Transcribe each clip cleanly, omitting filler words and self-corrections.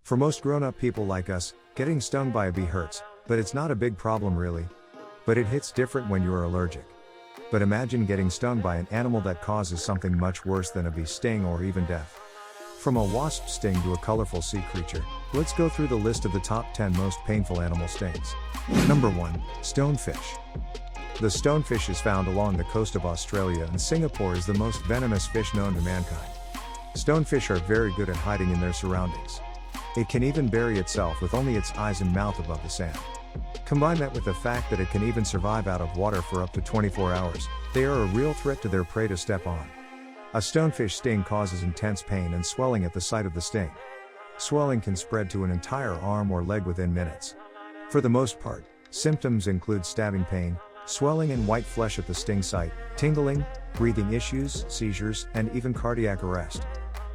For most grown-up people like us, getting stung by a bee hurts, but it's not a big problem really. But it hits different when you're allergic. But imagine getting stung by an animal that causes something much worse than a bee sting or even death. From a wasp sting to a colorful sea creature, let's go through the list of the top 10 most painful animal stings. Number 1. Stonefish. The stonefish is found along the coast of Australia, and Singapore is the most venomous fish known to mankind. Stonefish are very good at hiding in their surroundings. It can even bury itself with only its eyes and mouth above the sand. Combine that with the fact that it can even survive out of water for up to 24 hours, they are a real threat to their prey to step on. A stonefish sting causes intense pain and swelling at the site of the sting. Swelling can spread to an entire arm or leg within minutes. For the most part, symptoms include stabbing pain, swelling and white flesh at the sting site, tingling, breathing issues, seizures, and even cardiac arrest.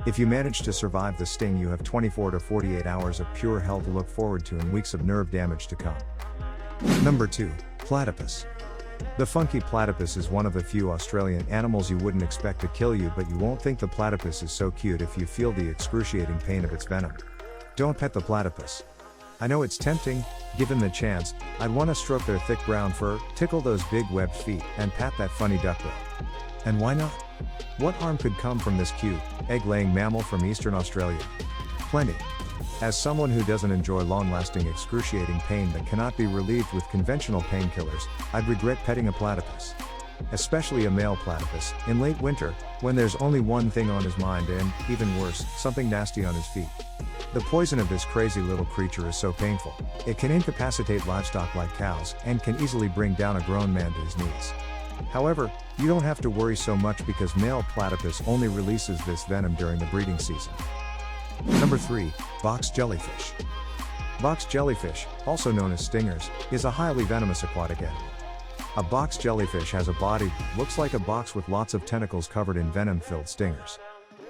If you manage to survive the sting, you have 24 to 48 hours of pure hell to look forward to and weeks of nerve damage to come. Number 2. Platypus. The funky platypus is one of the few Australian animals you wouldn't expect to kill you, but you won't think the platypus is so cute if you feel the excruciating pain of its venom. Don't pet the platypus. I know it's tempting. Given the chance, I'd want to stroke their thick brown fur, tickle those big webbed feet, and pat that funny duckbill. And why not? What harm could come from this cute, egg-laying mammal from eastern Australia? Plenty. As someone who doesn't enjoy long-lasting excruciating pain that cannot be relieved with conventional painkillers, I'd regret petting a platypus. Especially a male platypus, in late winter, when there's only one thing on his mind and, even worse, something nasty on his feet. The poison of this crazy little creature is so painful, it can incapacitate livestock like cows, and can easily bring down a grown man to his knees. However, you don't have to worry so much because male platypus only releases this venom during the breeding season. Number 3. Box jellyfish. Box jellyfish, also known as stingers, is a highly venomous aquatic animal. A box jellyfish has a body that looks like a box with lots of tentacles covered in venom-filled stingers.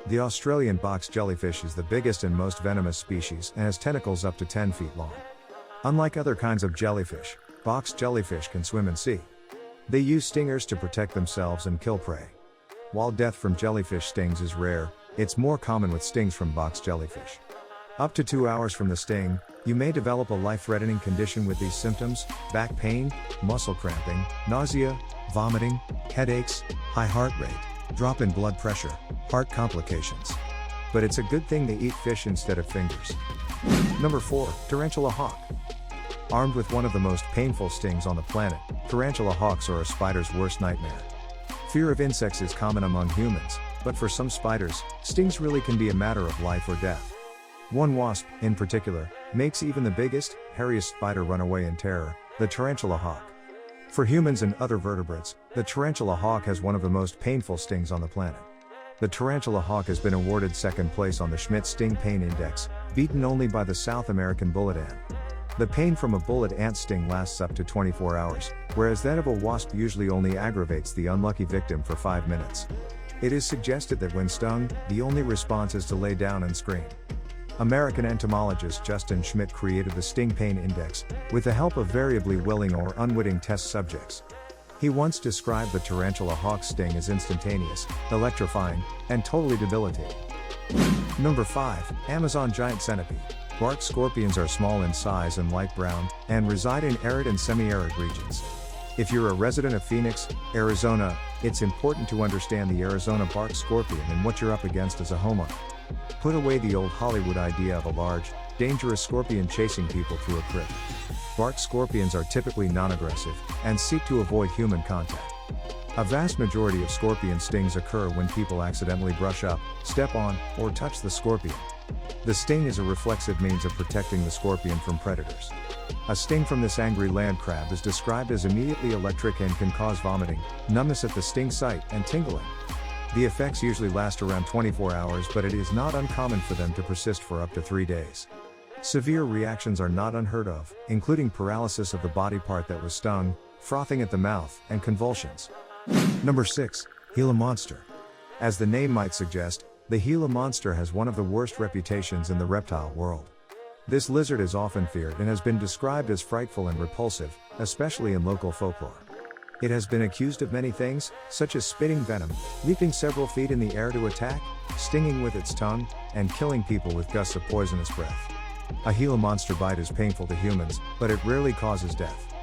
The Australian box jellyfish is the biggest and most venomous species and has tentacles up to 10 feet long. Unlike other kinds of jellyfish, box jellyfish can swim and see. They use stingers to protect themselves and kill prey. While death from jellyfish stings is rare, it's more common with stings from box jellyfish. Up to 2 hours from the sting, you may develop a life-threatening condition with these symptoms: back pain, muscle cramping, nausea, vomiting, headaches, high heart rate, drop in blood pressure, heart complications. But it's a good thing they eat fish instead of fingers. Number 4. Tarantula hawk. Armed with one of the most painful stings on the planet, tarantula hawks are a spider's worst nightmare. Fear of insects is common among humans, but for some spiders, stings really can be a matter of life or death. One wasp, in particular, makes even the biggest, hairiest spider run away in terror: the tarantula hawk. For humans and other vertebrates, the tarantula hawk has one of the most painful stings on the planet. The tarantula hawk has been awarded second place on the Schmidt Sting Pain Index, beaten only by the South American bullet ant. The pain from a bullet ant sting lasts up to 24 hours, whereas that of a wasp usually only aggravates the unlucky victim for 5 minutes. It is suggested that when stung, the only response is to lay down and scream. American entomologist Justin Schmidt created the Sting Pain Index, with the help of variably willing or unwitting test subjects. He once described the tarantula hawk's sting as instantaneous, electrifying, and totally debilitating. Number 5. Amazon giant centipede. Bark scorpions are small in size and light brown, and reside in arid and semi-arid regions. If you're a resident of Phoenix, Arizona, it's important to understand the Arizona bark scorpion and what you're up against as a homeowner. Put away the old Hollywood idea of a large, dangerous scorpion chasing people through a crypt. Bark scorpions are typically non-aggressive, and seek to avoid human contact. A vast majority of scorpion stings occur when people accidentally brush up, step on, or touch the scorpion. The sting is a reflexive means of protecting the scorpion from predators. A sting from this angry land crab is described as immediately electric and can cause vomiting, numbness at the sting site, and tingling. The effects usually last around 24 hours, but it is not uncommon for them to persist for up to 3 days. Severe reactions are not unheard of, including paralysis of the body part that was stung, frothing at the mouth, and convulsions. Number 6. Gila monster. As the name might suggest, the Gila monster has one of the worst reputations in the reptile world. This lizard is often feared and has been described as frightful and repulsive, especially in local folklore. It has been accused of many things, such as spitting venom, leaping several feet in the air to attack, stinging with its tongue, and killing people with gusts of poisonous breath. A Gila monster bite is painful to humans, but it rarely causes death.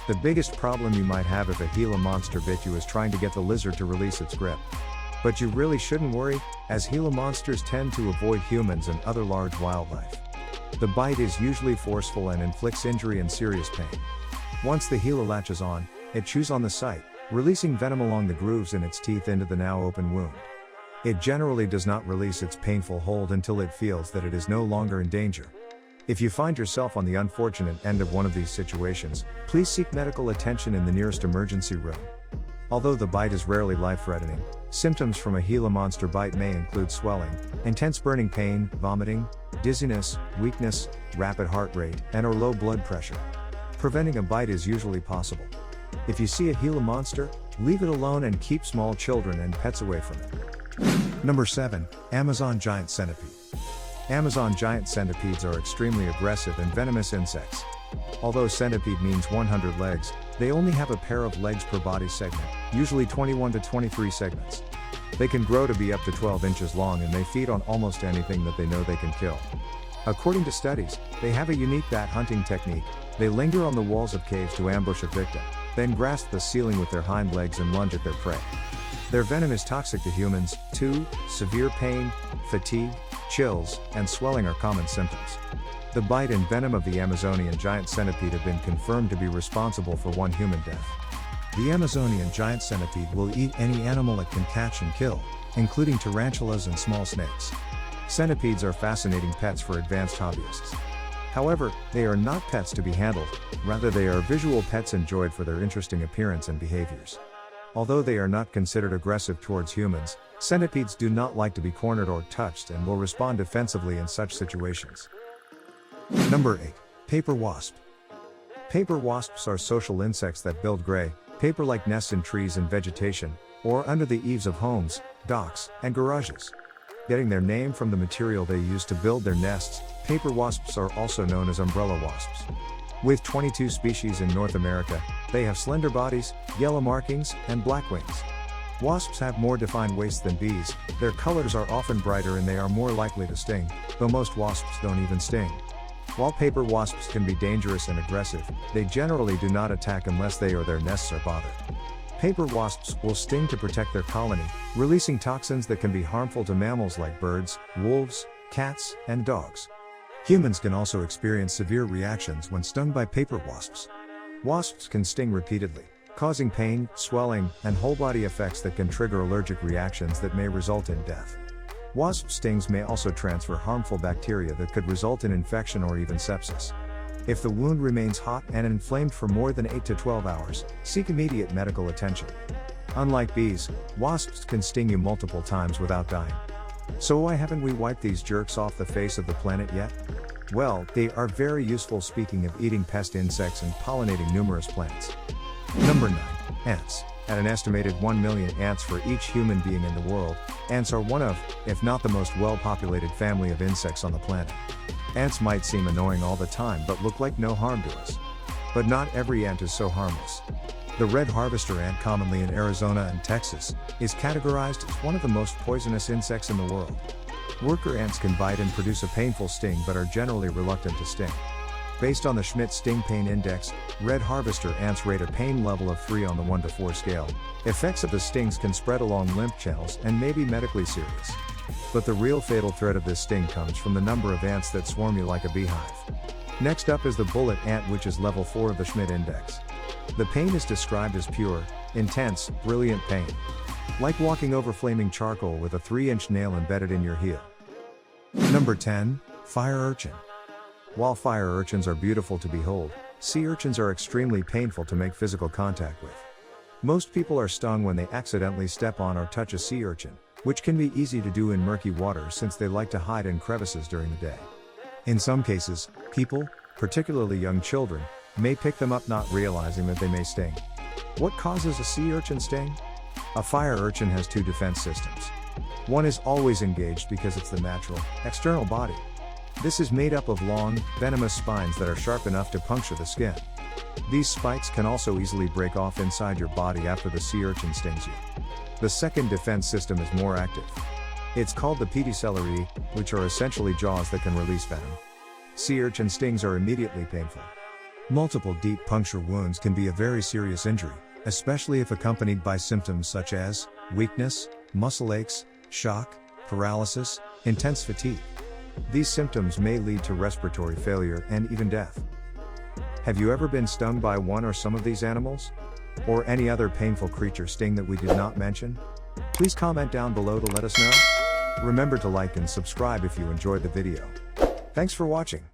The biggest problem you might have if a Gila monster bit you is trying to get the lizard to release its grip. But you really shouldn't worry, as Gila monsters tend to avoid humans and other large wildlife. The bite is usually forceful and inflicts injury and serious pain. Once the Gila latches on, it chews on the site, releasing venom along the grooves in its teeth into the now open wound. It generally does not release its painful hold until it feels that it is no longer in danger. If you find yourself on the unfortunate end of one of these situations, please seek medical attention in the nearest emergency room. Although the bite is rarely life-threatening, symptoms from a Gila monster bite may include swelling, intense burning pain, vomiting, dizziness, weakness, rapid heart rate, and/or low blood pressure. Preventing a bite is usually possible. If you see a Gila monster, leave it alone and keep small children and pets away from it. Number 7. Amazon Giant Centipede. Amazon giant centipedes are extremely aggressive and venomous insects. Although centipede means 100 legs, they only have a pair of legs per body segment, usually 21 to 23 segments. They can grow to be up to 12 inches long and they feed on almost anything that they know they can kill. According to studies, they have a unique bat hunting technique. They linger on the walls of caves to ambush a victim, then grasp the ceiling with their hind legs and lunge at their prey. Their venom is toxic to humans, too. Severe pain, fatigue, chills, and swelling are common symptoms. The bite and venom of the Amazonian giant centipede have been confirmed to be responsible for 1 human death. The Amazonian giant centipede will eat any animal it can catch and kill, including tarantulas and small snakes. Centipedes are fascinating pets for advanced hobbyists. However, they are not pets to be handled, rather they are visual pets enjoyed for their interesting appearance and behaviors. Although they are not considered aggressive towards humans, centipedes do not like to be cornered or touched and will respond defensively in such situations. Number 8. Paper wasp. Paper wasps are social insects that build gray, paper-like nests in trees and vegetation, or under the eaves of homes, docks, and garages. Getting their name from the material they use to build their nests, paper wasps are also known as umbrella wasps. With 22 species in North America, they have slender bodies, yellow markings, and black wings. Wasps have more defined waists than bees, their colors are often brighter and they are more likely to sting, though most wasps don't even sting. While paper wasps can be dangerous and aggressive, they generally do not attack unless they or their nests are bothered. Paper wasps will sting to protect their colony, releasing toxins that can be harmful to mammals like birds, wolves, cats, and dogs. Humans can also experience severe reactions when stung by paper wasps. Wasps can sting repeatedly, causing pain, swelling, and whole-body effects that can trigger allergic reactions that may result in death. Wasp stings may also transfer harmful bacteria that could result in infection or even sepsis. If the wound remains hot and inflamed for more than 8 to 12 hours, seek immediate medical attention. Unlike bees, wasps can sting you multiple times without dying. So why haven't we wiped these jerks off the face of the planet yet? Well, they are very useful speaking of eating pest insects and pollinating numerous plants. Number 9. Ants. At an estimated 1 million ants for each human being in the world, ants are one of, if not the most well-populated family of insects on the planet. Ants might seem annoying all the time but look like no harm to us. But not every ant is so harmless. The red harvester ant, commonly in Arizona and Texas, is categorized as one of the most poisonous insects in the world. Worker ants can bite and produce a painful sting but are generally reluctant to sting. Based on the Schmidt Sting Pain Index, red harvester ants rate a pain level of 3 on the 1 to 4 scale. Effects of the stings can spread along lymph channels and may be medically serious. But the real fatal threat of this sting comes from the number of ants that swarm you like a beehive. Next up is the bullet ant, which is level 4 of the Schmidt Index. The pain is described as pure, intense, brilliant pain. Like walking over flaming charcoal with a 3-inch nail embedded in your heel. Number 10. Fire urchin. While fire urchins are beautiful to behold, sea urchins are extremely painful to make physical contact with. Most people are stung when they accidentally step on or touch a sea urchin, which can be easy to do in murky water since they like to hide in crevices during the day. In some cases, people, particularly young children, may pick them up not realizing that they may sting. What causes a sea urchin sting? A fire urchin has 2 defense systems. One is always engaged because it's the natural, external body. This is made up of long, venomous spines that are sharp enough to puncture the skin. These spikes can also easily break off inside your body after the sea urchin stings you. The second defense system is more active. It's called the pedicellariae, which are essentially jaws that can release venom. Sea urchin stings are immediately painful. Multiple deep puncture wounds can be a very serious injury, especially if accompanied by symptoms such as weakness, muscle aches, shock, paralysis, intense fatigue. These symptoms may lead to respiratory failure and even death. Have you ever been stung by one or some of these animals? Or any other painful creature sting that we did not mention? Please comment down below to let us know. Remember to like and subscribe if you enjoyed the video. Thanks for watching.